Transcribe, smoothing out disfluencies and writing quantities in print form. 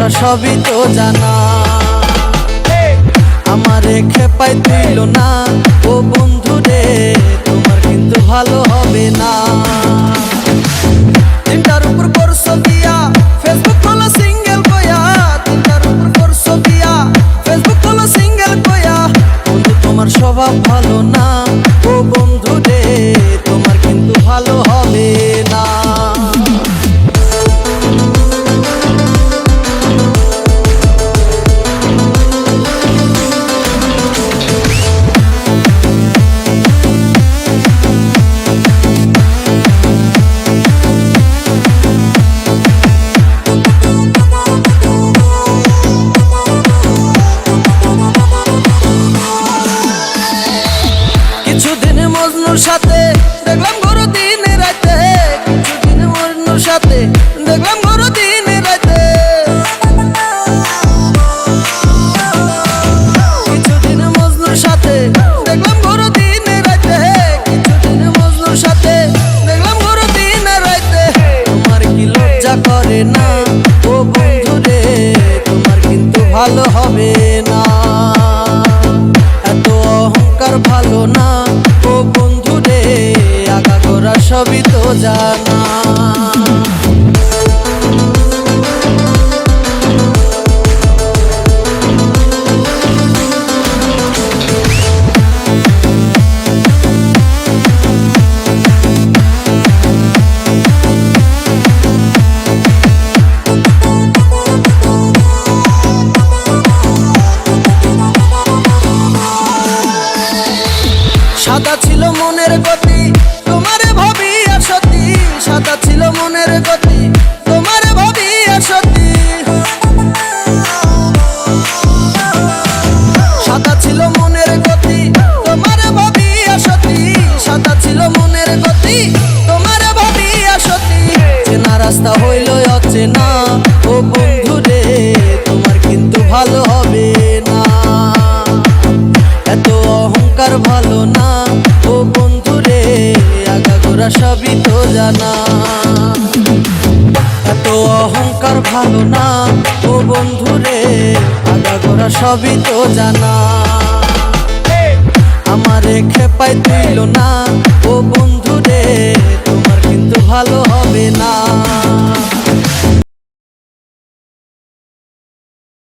গোরা সবই তো জানা। আমারে খেপাই তুইল না ও বন্ধু রে, তোমার কিন্তু ভালো হবে না। তিনটার উপর করছো বিয়া, ফেসবুক খোলো সিঙ্গেল কয়া। তিনটার উপর করছো বিয়া, ফেসবুক খোলো সিঙ্গেল কয়া। বন্ধু তোমার স্বভাব ভালো না ও বন্ধু রে, তোমার কিন্তু ভালো হবে না। কিছুদিন মজনুর সাথে দেখলাম ঘোরো দিনে রাতে, কিছুদিন মজনুর সাথে দেখলাম ঘোরো দিনে রাতে। কিছুদিন মজনুর সাথে দেখলাম ঘোরো দিনে রাতে, কিছুদিন মজনুর সাথে দেখলাম ঘোরো দিনে রাতে। তোমার কি লজ্জা করে না ও বন্ধু রে, তোমার কিন্তু ভালো হবে না। এত অহংকার ভালো না ও বন্ধু রে, আগাগোড়া সবই তো জানা। সাদা ছিল মনের গতি তোমারে ভাবি আসতি, সাদা ছিল মনের গতি তোমারে ভাবি আসতি। সাদা ছিল মনের গতি তোমারে ভাবি আসতি, সাদা ছিল মনের গতি তোমারে ভাবি আসতি। চেনা রাস্তা হইল অচেনা ও বন্ধু রে, তোমার কিন্তু ভালো হবে না। এত অহংকার ভালো না ও বন্ধু রে, আগাগোড়া সবই তো জানা। এত অহংকার ভালো না ও বন্ধু রে, আগাগোড়া সবই তো জানা। আমারে খেপাই তুইল না ও বন্ধু রে, তোমার কিন্তু ভালো হবে না।